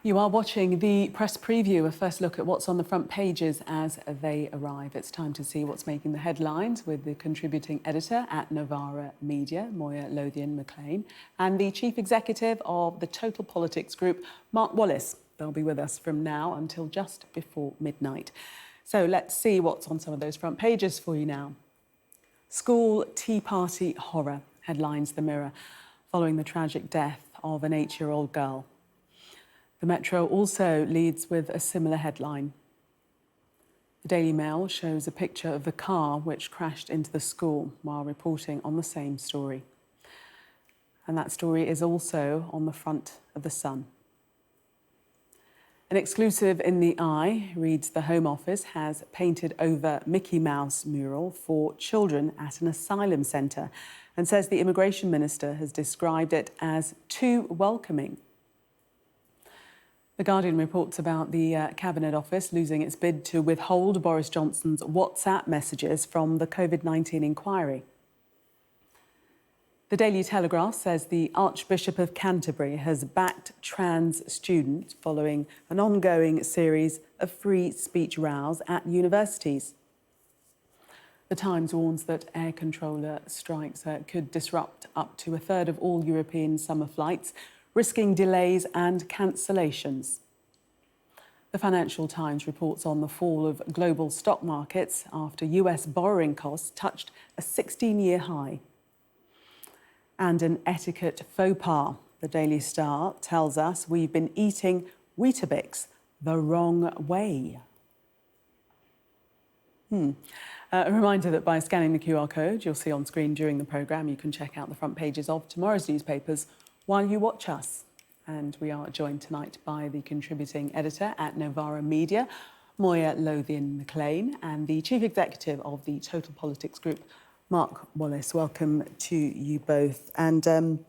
You are watching the press preview, a first look at what's on the front pages as they arrive. It's time to see what's making the headlines with the contributing editor at Novara Media, Moya Lothian-McLean, and the chief executive of the Total Politics Group, Mark Wallace. They'll be with us from now until just before midnight. So let's see what's on some of those front pages for you now. School tea party horror headlines the Mirror following the tragic death of an 8-year-old girl. The Metro also leads with a similar headline. The Daily Mail shows a picture of the car which crashed into the school while reporting on the same story. And that story is also on the front of the Sun. An exclusive in the Eye reads the Home Office has painted over Mickey Mouse mural for children at an asylum centre and says the Immigration Minister has described it as too welcoming. The Guardian reports about the Cabinet Office losing its bid to withhold Boris Johnson's WhatsApp messages from the COVID-19 inquiry. The Daily Telegraph says the Archbishop of Canterbury has backed trans students following an ongoing series of free speech rows at universities. The Times warns that air controller strikes could disrupt up to a third of all European summer flights, risking delays and cancellations. The Financial Times reports on the fall of global stock markets after US borrowing costs touched a 16-year high. And an etiquette faux pas. The Daily Star tells us we've been eating Weetabix the wrong way. A reminder that by scanning the QR code you'll see on screen during the programme, you can check out the front pages of tomorrow's newspapers while you watch us. And we are joined tonight by the contributing editor at Novara Media, Moya Lothian-McLean, and the chief executive of the Total Politics Group, Mark Wallace. Welcome to you both. And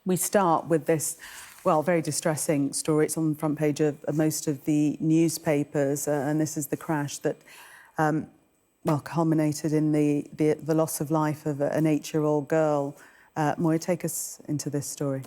we start with this, well, very distressing story. It's on the front page of most of the newspapers, and this is the crash that, well, culminated in the loss of life of an 8-year-old girl. Moya, take us into this story.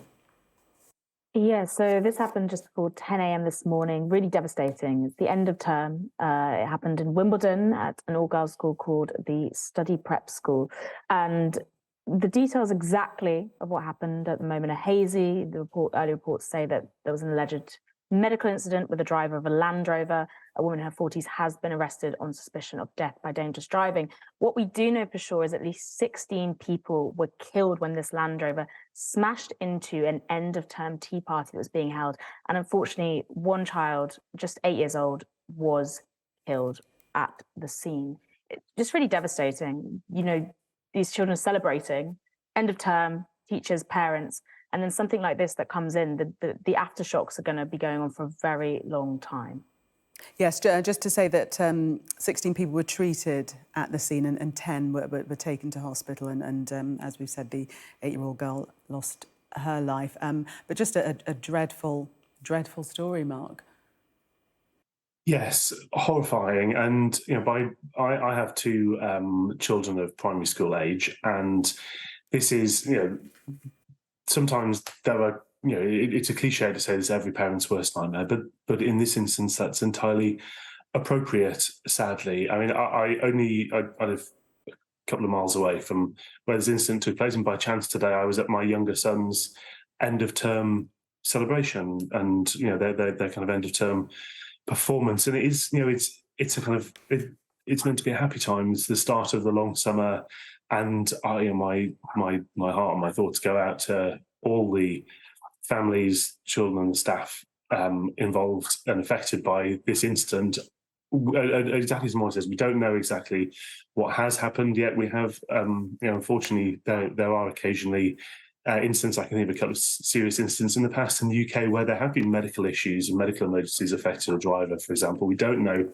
Yeah, so this happened just before 10 a.m. this morning, really devastating. It's the end of term. It happened in Wimbledon at an all-girls school called the Study Prep School. And the details exactly of what happened at the moment are hazy. Early reports say that there was an alleged medical incident with the driver of a Land Rover. A woman in her 40s has been arrested on suspicion of death by dangerous driving. What we do know for sure is at least 16 people were killed when this Land Rover smashed into an end-of-term tea party that was being held. And unfortunately, one child, just 8 years old, was killed at the scene. It's just really devastating. You know, these children are celebrating end of term, teachers, parents, and then something like this that comes in, the aftershocks are going to be going on for a very long time. Yes, just to say that 16 people were treated at the scene and 10 were taken to hospital. And as we said, the 8-year-old girl lost her life. But just a dreadful, dreadful story, Mark. Yes, horrifying. And, you know, I have two children of primary school age, and this is, you know, sometimes there are, you know, it's a cliche to say this is every parent's worst nightmare, but in this instance, that's entirely appropriate, sadly. I mean, I live a couple of miles away from where this incident took place, and by chance today I was at my younger son's end of term celebration, and, you know, their kind of end of term performance, and it is, you know, it's a kind of it's meant to be a happy time. It's the start of the long summer, and you know, my heart and my thoughts go out to all the families, children, and staff involved and affected by this incident. Exactly as Moya says, we don't know exactly what has happened yet. We have, you know, unfortunately, there are occasionally incidents. I can think of a couple of serious incidents in the past in the UK where there have been medical issues and medical emergencies affecting a driver, for example. We don't know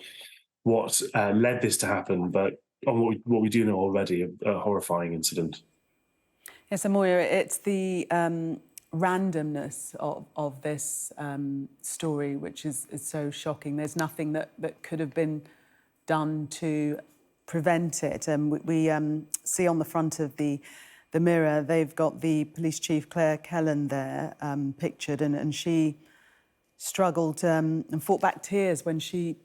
what led this to happen, but what we do know already, a horrifying incident. Yes, and Moya, it's the randomness of this story which is so shocking. There's nothing that could have been done to prevent it. We see on the front of the Mirror, they've got the police chief, Claire Kellan, there pictured, and she struggled and fought back tears when she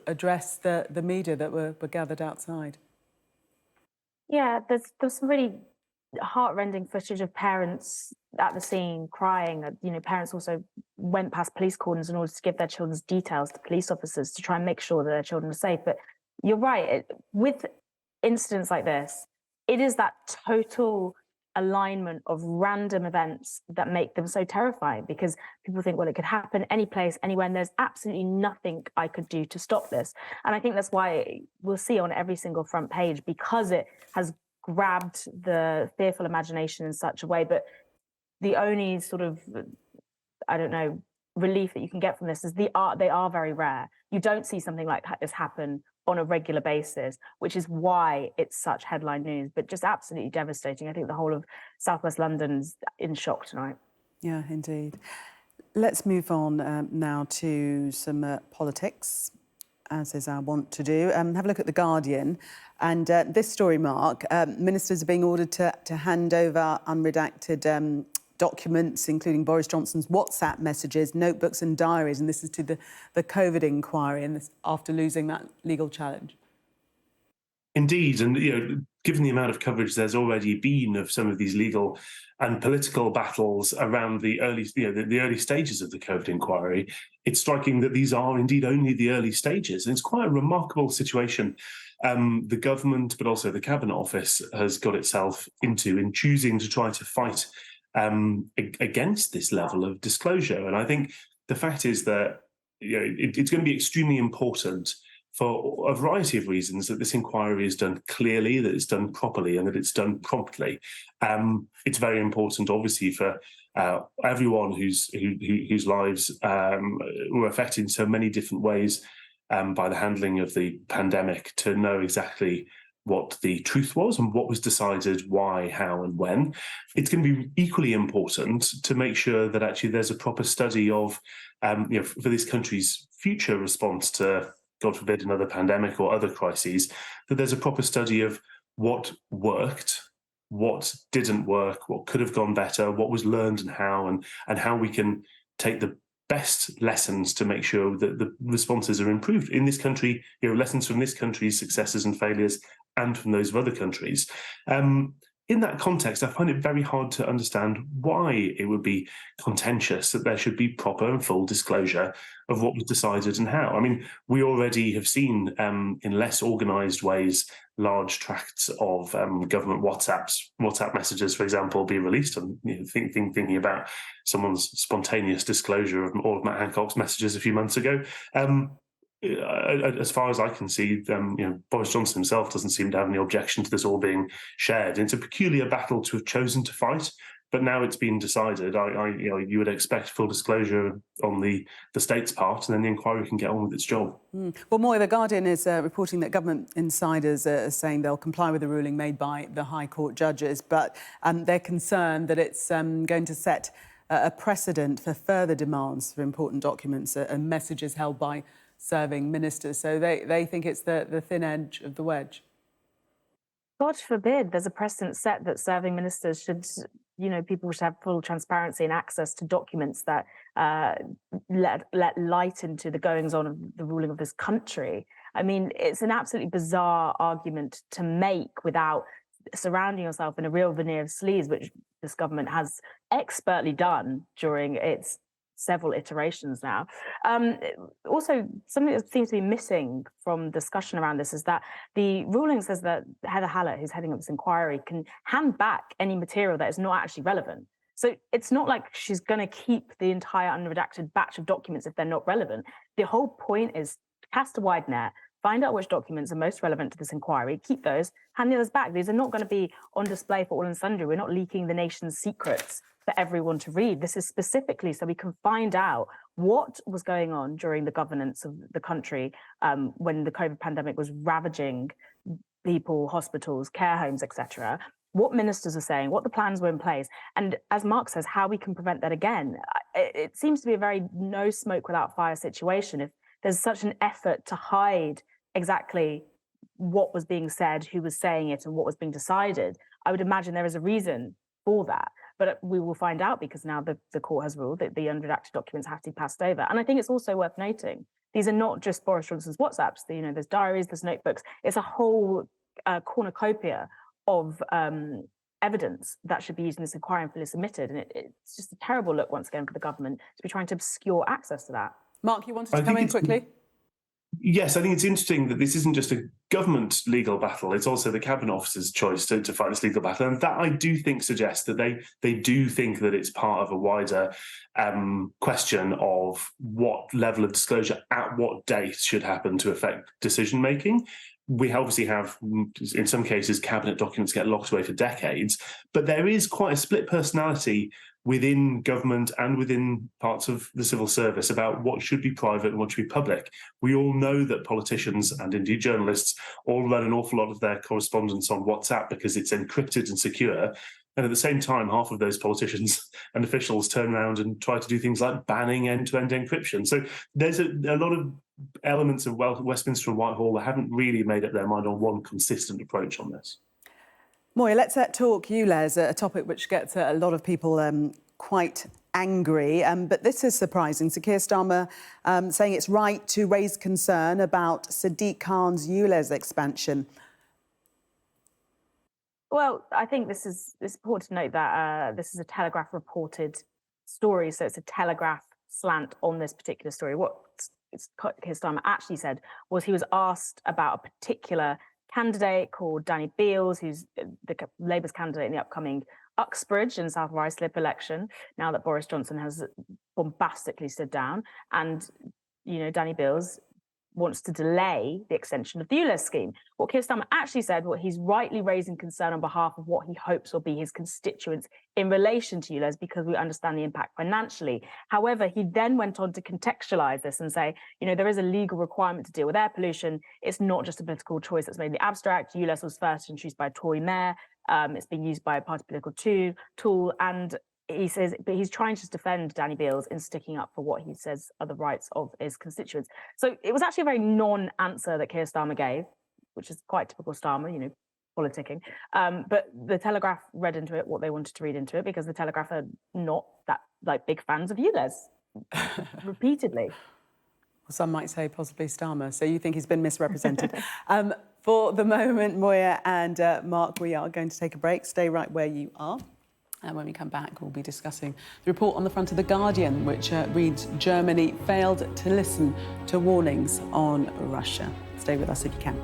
addressed the media that were gathered outside. Yeah, there's some really heartrending footage of parents at the scene crying. Parents also went past police cordons in order to give their children's details to police officers to try and make sure that their children are safe. But you're right, with incidents like this, it is that total alignment of random events that make them so terrifying, because people think, well, it could happen any place, anywhere, and there's absolutely nothing I could do to stop this. And I think that's why we'll see on every single front page, because it has grabbed the fearful imagination in such a way. But the only sort of, I don't know, relief that you can get from this is they are very rare. You don't see something like this happen on a regular basis, which is why it's such headline news, but just absolutely devastating. I think the whole of Southwest London's in shock tonight. Yeah, indeed. Let's move on now to some politics, as is our wont to do. Have a look at The Guardian. And this story, Mark, ministers are being ordered to hand over unredacted documents, including Boris Johnson's WhatsApp messages, notebooks and diaries. And this is to the COVID inquiry, and this after losing that legal challenge. Indeed, and given the amount of coverage there's already been of some of these legal and political battles around the early, the early stages of the COVID inquiry, it's striking that these are indeed only the early stages, and it's quite a remarkable situation. The government, but also the Cabinet Office, has got itself into in choosing to try to fight against this level of disclosure. And I think the fact is that it's going to be extremely important for a variety of reasons that this inquiry is done clearly, that it's done properly, and that it's done promptly. It's very important, obviously, for everyone whose lives were affected in so many different ways by the handling of the pandemic, to know exactly what the truth was and what was decided, why, how, and when. It's going to be equally important to make sure that actually there's a proper study of, for this country's future response to, God forbid, another pandemic or other crises, that there's a proper study of what worked, what didn't work, what could have gone better, what was learned and how we can take the best lessons to make sure that the responses are improved in this country, lessons from this country's successes and failures and from those of other countries. In that context, I find it very hard to understand why it would be contentious that there should be proper and full disclosure of what was decided and how. I mean, we already have seen in less organised ways large tracts of government WhatsApp messages, for example, be released. And thinking about someone's spontaneous disclosure of all of Matt Hancock's messages a few months ago. As far as I can see, Boris Johnson himself doesn't seem to have any objection to this all being shared. It's a peculiar battle to have chosen to fight, but now it's been decided. You would expect full disclosure on the state's part, and then the inquiry can get on with its job. Well, Moya, The Guardian is reporting that government insiders are saying they'll comply with the ruling made by the High Court judges, but they're concerned that it's going to set a precedent for further demands for important documents and messages held by serving ministers. So they think it's the thin edge of the wedge. God forbid there's a precedent set that serving ministers should, people should have full transparency and access to documents that let light into the goings on of the ruling of this country. I mean, it's an absolutely bizarre argument to make without surrounding yourself in a real veneer of sleaze, which this government has expertly done during its several iterations now. Also, something that seems to be missing from discussion around this is that the ruling says that Heather Hallett, who's heading up this inquiry, can hand back any material that is not actually relevant. So it's not like she's going to keep the entire unredacted batch of documents if they're not relevant. The whole point is to cast a wide net, find out which documents are most relevant to this inquiry, keep those, hand the others back. These are not going to be on display for all and sundry. We're not leaking the nation's secrets for everyone to read. This is specifically so we can find out what was going on during the governance of the country when the COVID pandemic was ravaging people, hospitals, care homes, etc. What ministers are saying, what the plans were in place, and as Mark says, how we can prevent that again. It seems to be a very no smoke without fire situation. If there's such an effort to hide exactly what was being said, who was saying it, and what was being decided, I would imagine there is a reason for that. But we will find out, because now the court has ruled that the unredacted documents have to be passed over. And I think it's also worth noting, these are not just Boris Johnson's WhatsApps. There's diaries, there's notebooks. It's a whole cornucopia of evidence that should be used in this inquiry and fully submitted. And it's just a terrible look, once again, for the government to be trying to obscure access to that. Mark, you wanted to come in quickly? Yes, I think it's interesting that this isn't just a government legal battle, it's also the Cabinet Office's choice to fight this legal battle. And that, I do think, suggests that they do think that it's part of a wider question of what level of disclosure at what date should happen to affect decision-making. We obviously have, in some cases, Cabinet documents get locked away for decades, but there is quite a split personality within government and within parts of the civil service about what should be private and what should be public. We all know that politicians and indeed journalists all run an awful lot of their correspondence on WhatsApp because it's encrypted and secure. And at the same time, half of those politicians and officials turn around and try to do things like banning end-to-end encryption. So there's a lot of elements of Westminster and Whitehall that haven't really made up their mind on one consistent approach on this. Moya, let's talk Ulez, a topic which gets a lot of people quite angry. But this is surprising. So Keir Starmer saying it's right to raise concern about Sadiq Khan's Ulez expansion. Well, I think it's important to note that this is a Telegraph reported story, so it's a Telegraph slant on this particular story. What Keir Starmer actually said was he was asked about a particular candidate called Danny Beales, who's the Labour's candidate in the upcoming Uxbridge and South Ruislip election, now that Boris Johnson has bombastically stood down. And, Danny Beales wants to delay the extension of the Ulez scheme. What Keir Starmer actually said, what he's rightly raising concern on behalf of what he hopes will be his constituents in relation to Ulez, because we understand the impact financially. However, he then went on to contextualise this and say, there is a legal requirement to deal with air pollution. It's not just a political choice that's made in the abstract. Ulez was first introduced by a Tory mayor. It's been used by a party political tool. And he says, but he's trying to defend Danny Beales in sticking up for what he says are the rights of his constituents. So it was actually a very non-answer that Keir Starmer gave, which is quite typical Starmer, politicking. But the Telegraph read into it what they wanted to read into it, because the Telegraph are not that big fans of Ulez, repeatedly. Well, some might say possibly Starmer. So you think he's been misrepresented. For the moment, Moya and Mark, we are going to take a break. Stay right where you are. And when we come back, we'll be discussing the report on the front of The Guardian, which reads, Germany failed to listen to warnings on Russia. Stay with us if you can.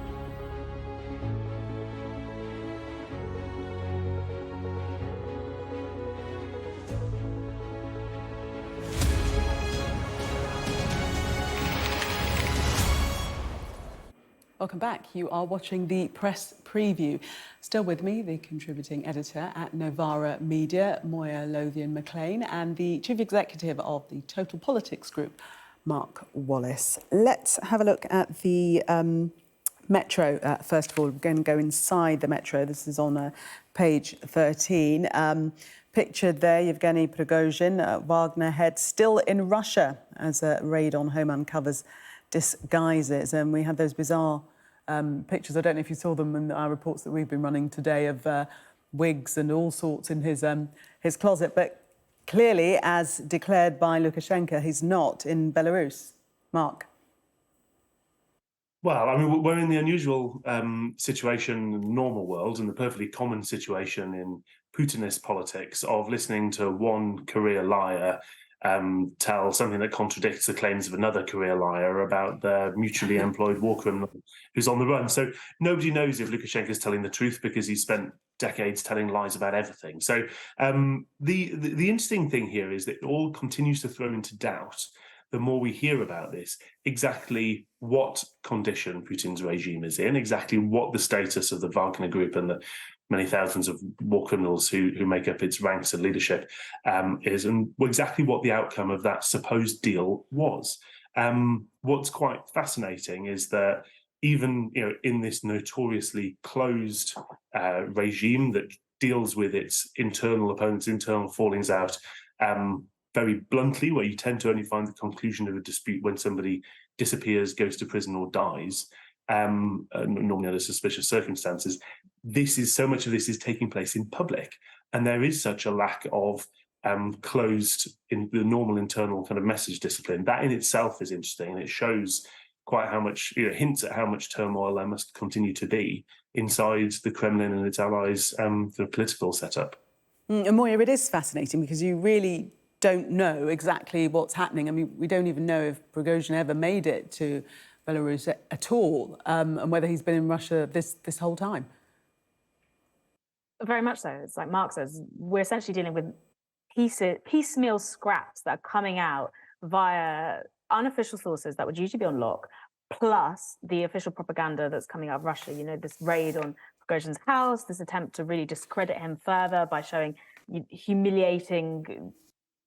Welcome back. You are watching the press preview. Still with me, the contributing editor at Novara Media, Moya Lothian-McLean, and the chief executive of the Total Politics Group, Mark Wallace. Let's have a look at the Metro. First of all, we're going to go inside the Metro. This is on page 13. Pictured there, Yevgeny Prigozhin, Wagner head, still in Russia as a raid on home uncovers disguises. And we had those bizarre pictures. I don't know if you saw them in our reports that we've been running today of wigs and all sorts in his closet. But clearly, as declared by Lukashenko, he's not in Belarus. Mark. Well, I mean, we're in the unusual situation in the normal world, and the perfectly common situation in Putinist politics of listening to one career liar tell something that contradicts the claims of another career liar about their mutually employed war criminal who's on the run. So nobody knows if Lukashenko is telling the truth, because he's spent decades telling lies about everything. So the interesting thing here is that it all continues to throw into doubt, the more we hear about this, exactly what condition Putin's regime is in, exactly what the status of the Wagner Group and the many thousands of war criminals who make up its ranks and leadership is, and exactly what the outcome of that supposed deal was. What's quite fascinating is that even in this notoriously closed regime that deals with its internal opponents, internal fallings out, very bluntly, where you tend to only find the conclusion of a dispute when somebody disappears, goes to prison or dies, normally under suspicious circumstances. So much of this is taking place in public, and there is such a lack of closed in the normal internal kind of message discipline. That in itself is interesting, and it shows quite how much, hints at how much turmoil there must continue to be inside the Kremlin and its allies, the political setup. And Moya, it is fascinating because you really don't know exactly what's happening. I mean, we don't even know if Prigozhin ever made it to Belarus at all, and whether he's been in Russia this whole time. Very much so. It's like Mark says, we're essentially dealing with piecemeal scraps that are coming out via unofficial sources that would usually be on lock, plus the official propaganda that's coming out of Russia. This raid on Prigozhin's house, this attempt to really discredit him further by showing humiliating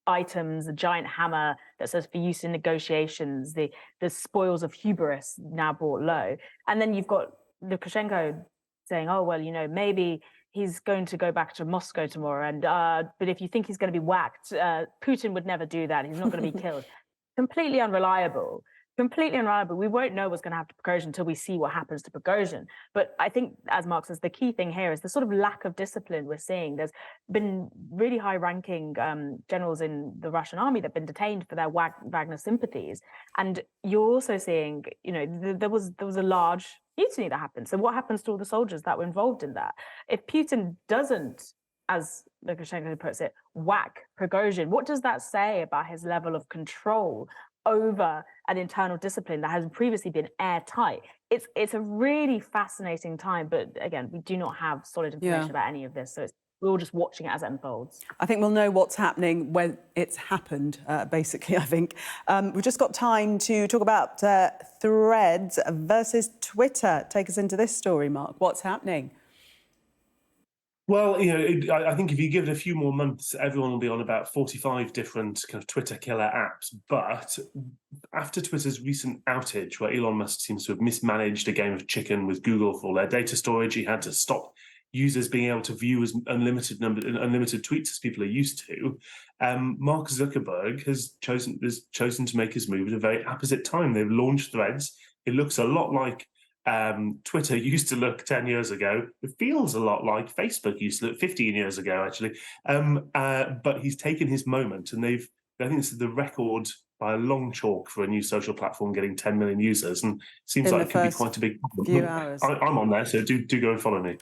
items, a giant hammer that says for use in negotiations, the spoils of hubris now brought low. And then you've got Lukashenko saying, oh, well, maybe he's going to go back to Moscow tomorrow. And but if you think he's going to be whacked, Putin would never do that. He's not going to be killed. Completely unreliable. Completely unreliable. We won't know what's going to happen to Prigozhin until we see what happens to Prigozhin. But I think, as Mark says, the key thing here is the sort of lack of discipline we're seeing. There's been really high-ranking generals in the Russian army that have been detained for their Wagner sympathies, and you're also seeing, there was a large mutiny that happened. So what happens to all the soldiers that were involved in that? If Putin doesn't, as Lukashenko puts it, whack Prigozhin, what does that say about his level of control over an internal discipline that has previously been airtight? It's a really fascinating time, but again, we do not have solid information about any of this, so we're all just watching it as it unfolds. I think we'll know what's happening when it's happened, basically, I think. We've just got time to talk about Threads versus Twitter. Take us into this story, Mark. What's happening? Well, I think if you give it a few more months, everyone will be on about 45 different kind of Twitter killer apps. But after Twitter's recent outage, where Elon Musk seems to have mismanaged a game of chicken with Google for their data storage, he had to stop users being able to view as unlimited tweets as people are used to. Mark Zuckerberg has chosen to make his move at a very apposite time. They've launched Threads. It looks a lot like Twitter used to look 10 years ago. It feels a lot like Facebook used to look 15 years ago, actually. But he's taken his moment, and I think this is the record by a long chalk for a new social platform getting 10 million users, and seems like it could be quite a big problem. Few hours. I'm on there, so do go and follow me.